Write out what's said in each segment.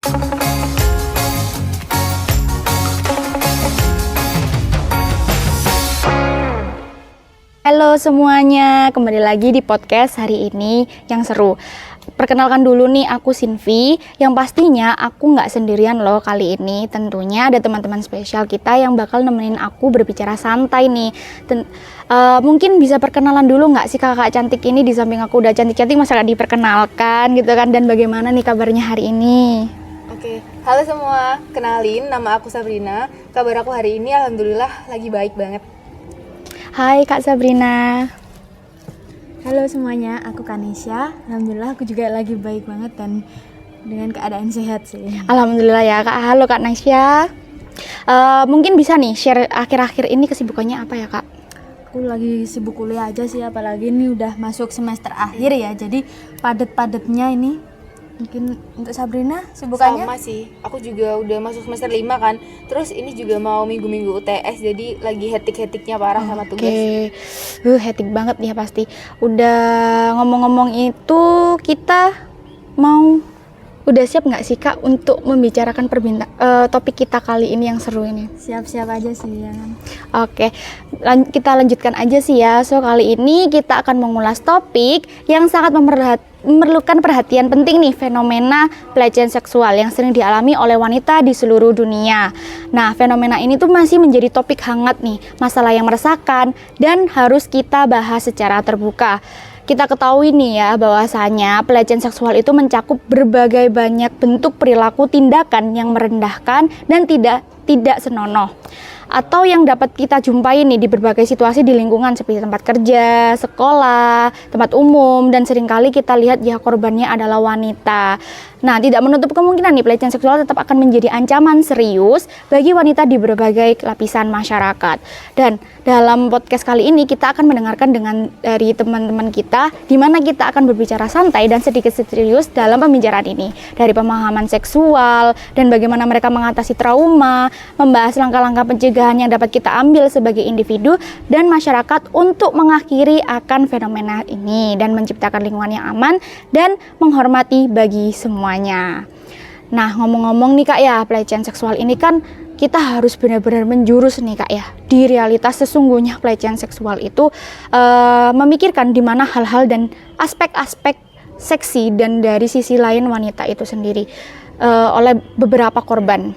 Halo semuanya, kembali lagi di podcast hari ini yang seru. Perkenalkan dulu nih, aku Sinvi. Yang pastinya aku nggak sendirian loh kali ini. Tentunya ada teman-teman spesial kita yang bakal nemenin aku berbicara santai nih. Mungkin bisa perkenalan dulu nggak sih kakak cantik ini? Di samping aku udah cantik-cantik, masa nggak diperkenalkan gitu kan? Dan bagaimana nih kabarnya hari ini? Oke, halo semua. Kenalin, nama aku Sabrina. Kabar aku hari ini alhamdulillah lagi baik banget. Hai Kak Sabrina. Halo semuanya, aku Kanisha. Alhamdulillah aku juga lagi baik banget dan dengan keadaan sehat sih. Alhamdulillah ya Kak. Halo Kak Nasya. Mungkin bisa nih share akhir-akhir ini kesibukannya apa ya Kak? Aku lagi sibuk kuliah aja sih, apalagi ini udah masuk semester akhir ya. Jadi padet-padetnya ini. Mungkin untuk Sabrina sibukannya? Sama sih, aku juga udah masuk semester 5 kan. Terus ini juga mau minggu-minggu UTS, jadi lagi hektik-hektiknya parah sama tugas. Oke, hektik banget nih pasti. Udah ngomong-ngomong itu, kita udah siap nggak sih Kak untuk membicarakan topik kita kali ini yang seru ini? Siap-siap aja sih ya. Oke, kita lanjutkan aja sih ya. So kali ini kita akan mengulas topik yang sangat memerlukan perhatian penting nih, fenomena pelecehan seksual yang sering dialami oleh wanita di seluruh dunia. Nah, fenomena ini tuh masih menjadi topik hangat nih, masalah yang meresahkan dan harus kita bahas secara terbuka. Kita ketahui nih ya bahwasanya pelecehan seksual itu mencakup berbagai banyak bentuk perilaku tindakan yang merendahkan dan tidak senonoh, atau yang dapat kita jumpai nih di berbagai situasi di lingkungan seperti tempat kerja, sekolah, tempat umum, dan seringkali kita lihat ya korbannya adalah wanita. Nah, tidak menutup kemungkinan nih pelecehan seksual tetap akan menjadi ancaman serius bagi wanita di berbagai lapisan masyarakat. Dan dalam podcast kali ini kita akan mendengarkan dari teman-teman kita, di mana kita akan berbicara santai dan sedikit serius dalam pembicaraan ini, dari pemahaman seksual dan bagaimana mereka mengatasi trauma, membahas langkah-langkah pencegahan yang dapat kita ambil sebagai individu dan masyarakat untuk mengakhiri akan fenomena ini dan menciptakan lingkungan yang aman dan menghormati bagi semuanya. Nah, ngomong-ngomong nih Kak ya, pelecehan seksual ini kan kita harus benar-benar menjurus nih Kak ya, di realitas sesungguhnya pelecehan seksual itu memikirkan di mana hal-hal dan aspek-aspek seksi dan dari sisi lain wanita itu sendiri oleh beberapa korban.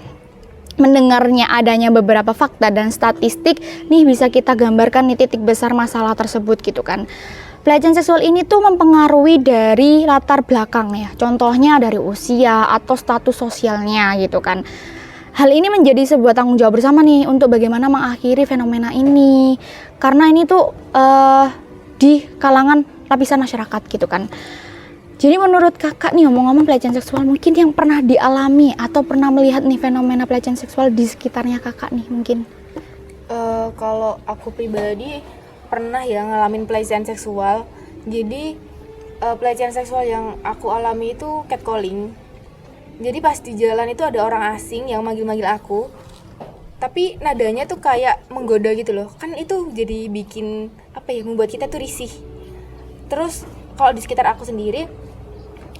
Mendengarnya adanya beberapa fakta dan statistik nih bisa kita gambarkan nih titik besar masalah tersebut gitu kan. Pelecehan seksual ini tuh mempengaruhi dari latar belakang ya, contohnya dari usia atau status sosialnya gitu kan. Hal ini menjadi sebuah tanggung jawab bersama nih untuk bagaimana mengakhiri fenomena ini, karena ini tuh di kalangan lapisan masyarakat gitu kan. Jadi menurut kakak nih, ngomong-ngomong pelecehan seksual, mungkin yang pernah dialami atau pernah melihat nih fenomena pelecehan seksual di sekitarnya kakak nih mungkin? Kalau aku pribadi pernah ya ngalamin pelecehan seksual. Jadi pelecehan seksual yang aku alami itu catcalling. Jadi pas di jalan itu ada orang asing yang manggil-manggil aku, tapi nadanya tuh kayak menggoda gitu loh. Kan itu jadi bikin membuat kita tuh risih. Terus kalau di sekitar aku sendiri,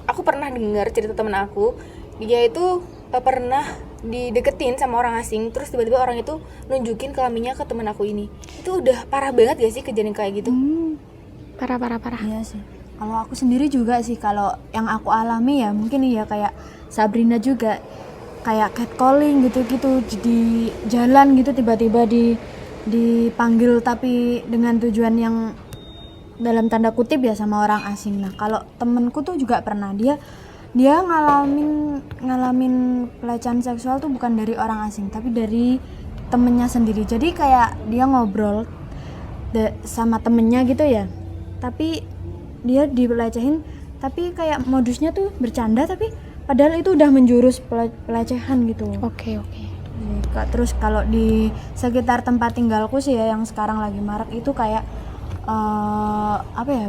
aku pernah dengar cerita temen aku, dia itu pernah dideketin sama orang asing, terus tiba-tiba orang itu nunjukin kelaminnya ke temen aku ini. Itu udah parah banget gak sih kejadian kayak gitu? Parah. Iya sih. Kalau aku sendiri juga sih, kalau yang aku alami ya mungkin ya kayak Sabrina juga, kayak catcalling gitu-gitu di jalan gitu, tiba-tiba dipanggil tapi dengan tujuan yang dalam tanda kutip ya sama orang asing. Nah, kalau temenku tuh juga pernah, dia ngalamin pelecehan seksual tuh bukan dari orang asing tapi dari temennya sendiri. Jadi kayak dia ngobrol sama temennya gitu ya, tapi dia dipelecehin tapi kayak modusnya tuh bercanda, tapi padahal itu udah menjurus pelecehan gitu. Oke. Terus kalau di sekitar tempat tinggalku sih ya, yang sekarang lagi marak itu kayak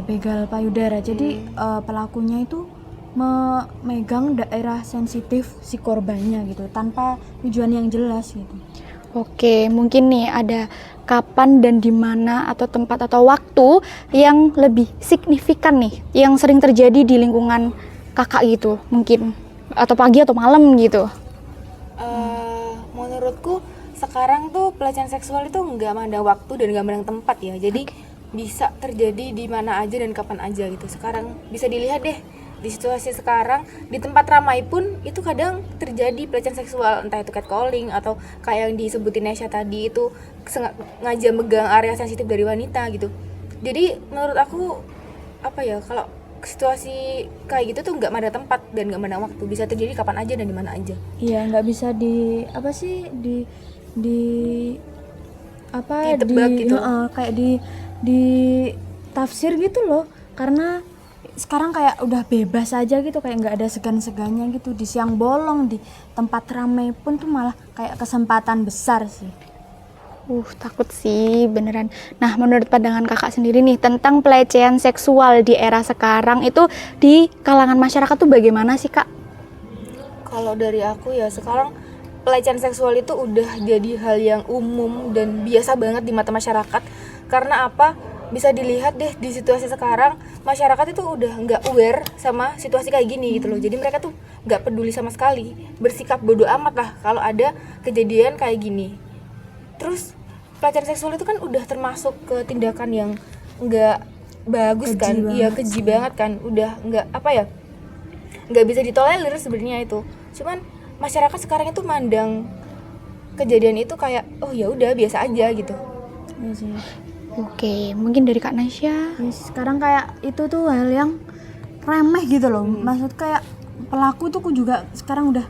begal payudara. Jadi pelakunya itu memegang daerah sensitif si korbannya gitu tanpa tujuan yang jelas gitu. Oke, mungkin nih ada kapan dan di mana atau tempat atau waktu yang lebih signifikan nih yang sering terjadi di lingkungan kakak gitu mungkin. atau pagi atau malam gitu? Menurutku sekarang tuh pelecehan seksual itu nggak mandang waktu dan nggak mandang tempat ya. Jadi bisa terjadi di mana aja dan kapan aja gitu. Sekarang bisa dilihat deh di situasi sekarang, di tempat ramai pun itu kadang terjadi pelecehan seksual, entah itu catcalling atau kayak yang disebutin Nesha tadi itu sengaja megang area sensitif dari wanita gitu. Jadi menurut aku apa ya, kalau situasi kayak gitu tuh nggak ada tempat dan nggak ada waktu, bisa terjadi kapan aja dan di mana aja. Iya, nggak bisa di apa sih di apa Ditebak gitu. kayak di tafsir gitu loh, karena sekarang kayak udah bebas aja gitu, kayak nggak ada segan-segannya gitu. Di siang bolong, di tempat ramai pun tuh malah kayak kesempatan besar sih. Takut sih beneran. Nah, menurut pandangan kakak sendiri nih tentang pelecehan seksual di era sekarang itu di kalangan masyarakat tuh bagaimana sih kak? Kalau dari aku ya, sekarang pelecehan seksual itu udah jadi hal yang umum dan biasa banget di mata masyarakat. Karena apa? Bisa dilihat deh di situasi sekarang, masyarakat itu udah nggak aware sama situasi kayak gini gitu loh. Jadi mereka tuh nggak peduli sama sekali, bersikap bodoh amat lah kalau ada kejadian kayak gini. Terus pelecehan seksual itu kan udah termasuk ke tindakan yang nggak bagus kan, iya keji banget kan, udah nggak apa ya, nggak bisa ditolerir sebenarnya itu. Cuman masyarakat sekarang itu mandang kejadian itu kayak oh ya udah biasa aja gitu. Iya sih. Oke, mungkin dari Kak Nasya. Sekarang kayak itu tuh hal yang remeh gitu loh. Maksud kayak pelaku tuh juga sekarang udah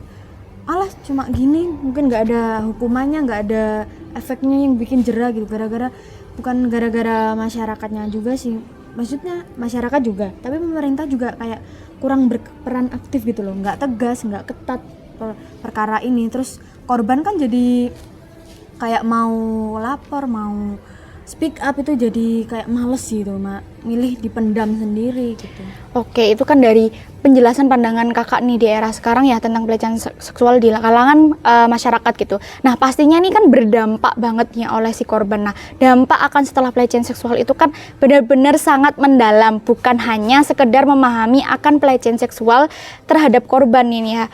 alah cuma gini, mungkin nggak ada hukumannya, nggak ada efeknya yang bikin jera gitu, bukan gara-gara masyarakatnya juga sih, maksudnya masyarakat juga, tapi pemerintah juga kayak kurang berperan aktif gitu loh, nggak tegas, nggak ketat perkara ini. Terus korban kan jadi kayak mau lapor, mau speak up itu jadi kayak males gitu, milih dipendam sendiri gitu. Oke, itu kan dari penjelasan pandangan kakak nih di era sekarang ya tentang pelecehan seksual di kalangan masyarakat gitu. Nah, pastinya ini kan berdampak banget ya oleh si korban. Nah, dampak akan setelah pelecehan seksual itu kan benar-benar sangat mendalam, bukan hanya sekedar memahami akan pelecehan seksual terhadap korban ini ya.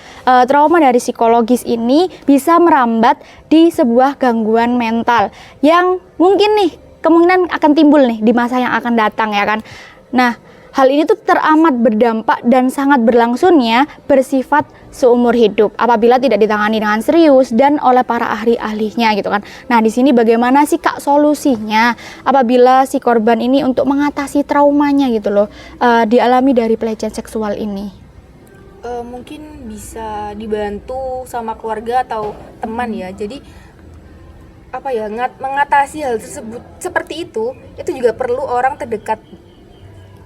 Trauma dari psikologis ini bisa merambat di sebuah gangguan mental yang mungkin nih kemungkinan akan timbul nih di masa yang akan datang ya kan. Nah, hal ini tuh teramat berdampak dan sangat berlangsungnya bersifat seumur hidup apabila tidak ditangani dengan serius dan oleh para ahli-ahlinya gitu kan. Nah, di sini bagaimana sih Kak solusinya apabila si korban ini untuk mengatasi traumanya gitu loh dialami dari pelecehan seksual ini? Mungkin bisa dibantu sama keluarga atau teman ya. Jadi apa ya, mengatasi hal tersebut seperti itu juga perlu orang terdekat.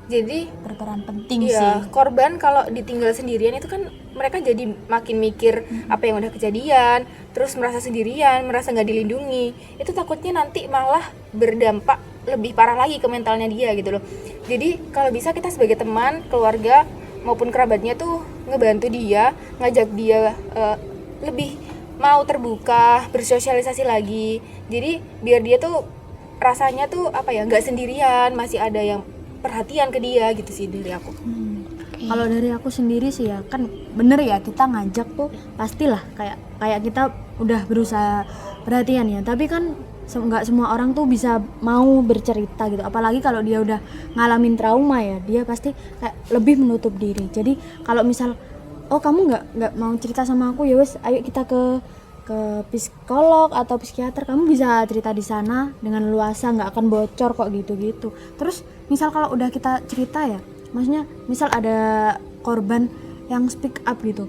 Jadi Berperan penting iya, sih. korban kalau ditinggal sendirian itu kan mereka jadi makin mikir apa yang udah kejadian, terus merasa sendirian, merasa nggak dilindungi. Itu takutnya nanti malah berdampak lebih parah lagi ke mentalnya dia gitu loh. Jadi kalau bisa kita sebagai teman, keluarga maupun kerabatnya tuh ngebantu dia, ngajak dia lebih mau terbuka, bersosialisasi lagi. Jadi biar dia tuh rasanya tuh apa ya, nggak sendirian, masih ada yang perhatian ke dia gitu sih dari aku. Kalau dari aku sendiri sih ya, kan bener ya kita ngajak tuh pastilah kayak kita udah berusaha perhatian ya, tapi kan nggak semua orang tuh bisa mau bercerita gitu, apalagi kalau dia udah ngalamin trauma ya, dia pasti kayak lebih menutup diri. Jadi kalau misal oh kamu nggak mau cerita sama aku, ya wes ayo kita ke psikolog atau psikiater, kamu bisa cerita di sana dengan luasa, nggak akan bocor kok gitu. Terus misal kalau udah kita cerita ya, maksudnya misal ada korban yang speak up gitu,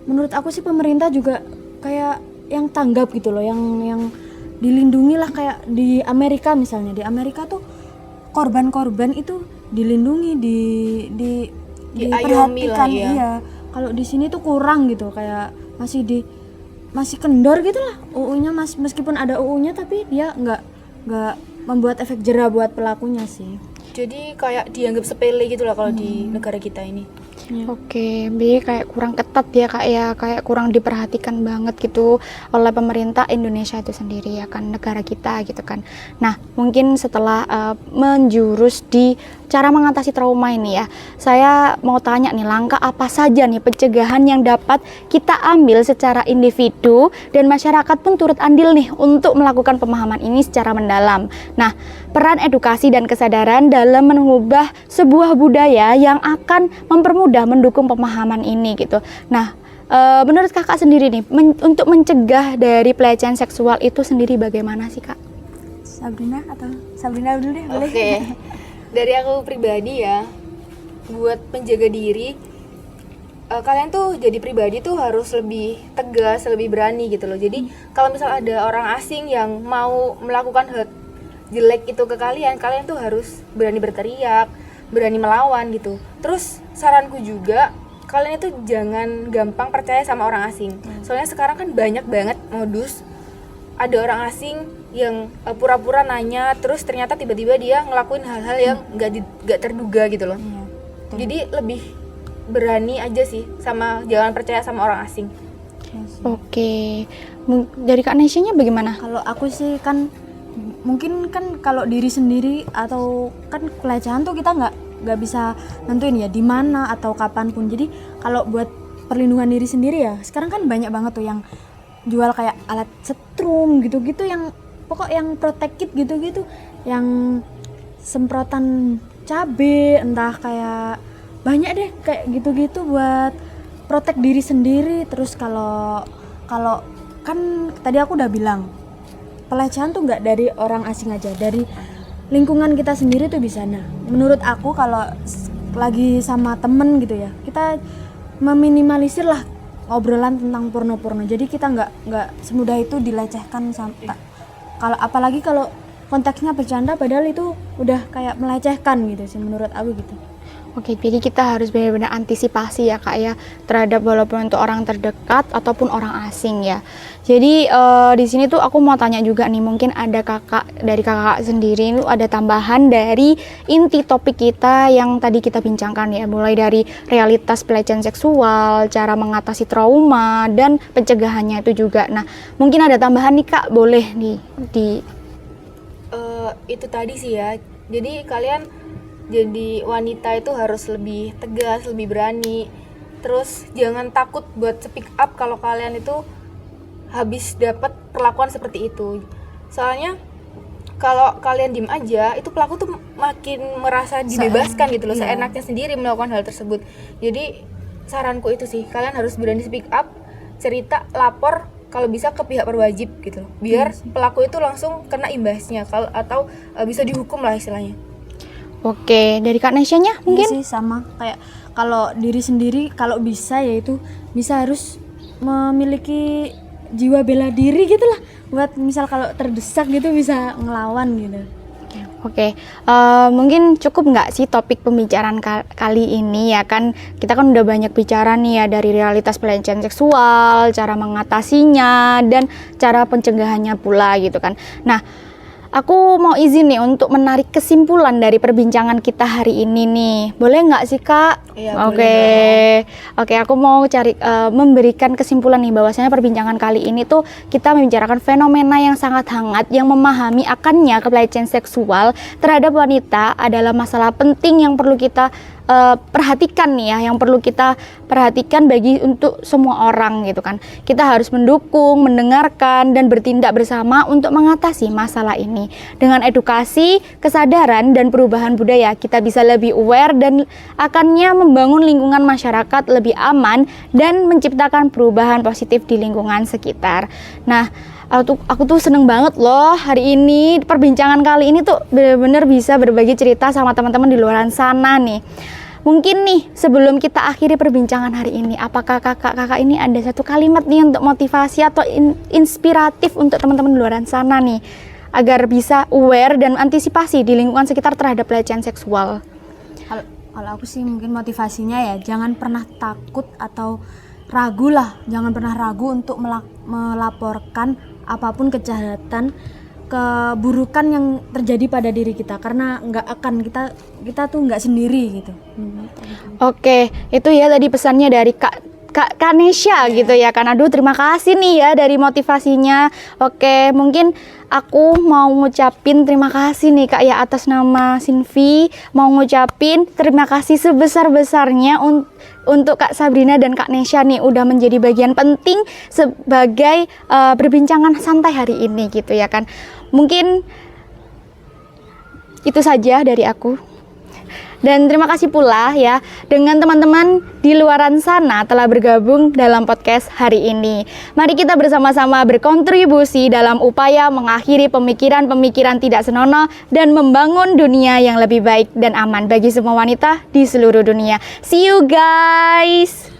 menurut aku sih pemerintah juga kayak yang tanggap gitu loh, yang dilindungi lah. Kayak di Amerika misalnya, di Amerika tuh korban-korban itu dilindungi, diperhatikan ya. Iya. Kalau di sini tuh kurang gitu, kayak masih kendor gitu lah UU-nya, meskipun ada UU-nya tapi dia nggak membuat efek jera buat pelakunya sih. Jadi kayak dianggap sepele gitu lah kalau di negara kita ini. Oke, jadi kayak kurang ketat ya Kak ya, kayak kurang diperhatikan banget gitu oleh pemerintah Indonesia itu sendiri ya kan, negara kita gitu kan. Nah, mungkin setelah menjurus di cara mengatasi trauma ini ya, saya mau tanya nih, langkah apa saja nih pencegahan yang dapat kita ambil secara individu dan masyarakat pun turut andil nih untuk melakukan pemahaman ini secara mendalam. Nah, peran edukasi dan kesadaran dalam mengubah sebuah budaya yang akan mempermudah mendukung pemahaman ini gitu. Nah, menurut kakak sendiri nih, untuk mencegah dari pelecehan seksual itu sendiri bagaimana sih kak? Sabrina atau Sabrina dulu deh, boleh? Oke. Dari aku pribadi ya, buat menjaga diri, kalian tuh jadi pribadi tuh harus lebih tegas, lebih berani gitu loh. Jadi kalau misal ada orang asing yang mau melakukan hal jelek itu ke kalian, kalian tuh harus berani berteriak, berani melawan gitu. Terus saranku juga, kalian itu jangan gampang percaya sama orang asing. Soalnya sekarang kan banyak banget modus, ada orang asing yang pura-pura nanya, terus ternyata tiba-tiba dia ngelakuin hal-hal yang nggak terduga gitu loh. Jadi lebih berani aja sih, sama jangan percaya sama orang asing. Oke, dari Kak Nesya bagaimana? Kalau aku sih kan mungkin kan kalau diri sendiri atau kan pelecehan tuh kita nggak bisa nentuin ya di mana atau kapan pun. Jadi kalau buat perlindungan diri sendiri ya, sekarang kan banyak banget tuh yang jual kayak alat setrum gitu-gitu, yang pokok yang protect kit gitu-gitu, yang semprotan cabe, entah kayak banyak deh kayak gitu-gitu buat protect diri sendiri. Terus kalau kan tadi aku udah bilang pelecehan tuh nggak dari orang asing aja, dari lingkungan kita sendiri tuh bisa. Nah, menurut aku kalau lagi sama temen gitu ya, kita meminimalisir lah obrolan tentang porno-porno. Jadi kita nggak semudah itu dilecehkan kalau apalagi kalau konteksnya bercanda, padahal itu udah kayak melecehkan gitu sih menurut aku gitu. Oke, jadi kita harus benar-benar antisipasi ya kak ya, terhadap walaupun untuk orang terdekat ataupun orang asing ya. Jadi di sini tuh aku mau tanya juga nih, mungkin ada dari kakak sendiri itu ada tambahan dari inti topik kita yang tadi kita bincangkan ya, mulai dari realitas pelecehan seksual, cara mengatasi trauma dan pencegahannya itu juga. Nah, mungkin ada tambahan nih kak, boleh nih Itu tadi sih ya. Jadi kalian jadi wanita itu harus lebih tegas, lebih berani. Terus jangan takut buat speak up kalau kalian itu habis dapat perlakuan seperti itu. Soalnya kalau kalian diem aja, itu pelaku tuh makin merasa dibebaskan gitu loh, seenaknya sendiri melakukan hal tersebut. Jadi saranku itu sih, kalian harus berani speak up, cerita, lapor kalau bisa ke pihak berwajib gitu loh. Biar pelaku itu langsung kena imbasnya atau bisa dihukum lah istilahnya. Oke, dari Kak Nesya mungkin? Iya sih, sama kayak kalau diri sendiri, kalau bisa yaitu bisa harus memiliki jiwa bela diri gitu lah, buat misal kalau terdesak gitu bisa ngelawan gitu. Oke, mungkin cukup nggak sih topik pembicaraan kali ini ya kan, kita kan udah banyak bicara nih ya, dari realitas pelecehan seksual, cara mengatasinya, dan cara pencegahannya pula gitu kan. Nah, aku mau izin nih untuk menarik kesimpulan dari perbincangan kita hari ini nih. Boleh nggak sih kak? Iya, Oke, aku mau memberikan kesimpulan nih, bahwasanya perbincangan kali ini tuh kita membicarakan fenomena yang sangat hangat, yang memahami akannya pelecehan seksual terhadap wanita adalah masalah penting yang perlu kita perhatikan nih ya, yang perlu kita perhatikan bagi untuk semua orang gitu kan. Kita harus mendukung, mendengarkan, dan bertindak bersama untuk mengatasi masalah ini. Dengan edukasi, kesadaran, dan perubahan budaya, kita bisa lebih aware dan akannya membangun lingkungan masyarakat lebih aman dan menciptakan perubahan positif di lingkungan sekitar. Nah, aku tuh seneng banget loh hari ini, perbincangan kali ini tuh bener-bener bisa berbagi cerita sama teman-teman di luar sana nih. Mungkin nih sebelum kita akhiri perbincangan hari ini, apakah kakak ini ada satu kalimat nih untuk motivasi atau inspiratif untuk teman-teman di luar sana nih, agar bisa aware dan antisipasi di lingkungan sekitar terhadap pelecehan seksual? Kalau aku sih mungkin motivasinya ya, jangan pernah takut atau ragu lah, jangan pernah ragu untuk melaporkan apapun kejahatan keburukan yang terjadi pada diri kita, karena nggak akan kita tuh nggak sendiri gitu. Oke, itu ya tadi pesannya dari Kak Nesya gitu ya kan. Aduh, terima kasih nih ya dari motivasinya. Oke, mungkin aku mau ngucapin terima kasih nih Kak ya atas nama Sinvi, mau ngucapin terima kasih sebesar-besarnya untuk Kak Sabrina dan Kak Nesya nih udah menjadi bagian penting sebagai perbincangan santai hari ini gitu ya kan. Mungkin itu saja dari aku. Dan terima kasih pula ya dengan teman-teman di luaran sana telah bergabung dalam podcast hari ini. Mari kita bersama-sama berkontribusi dalam upaya mengakhiri pemikiran-pemikiran tidak senonoh dan membangun dunia yang lebih baik dan aman bagi semua wanita di seluruh dunia. See you guys!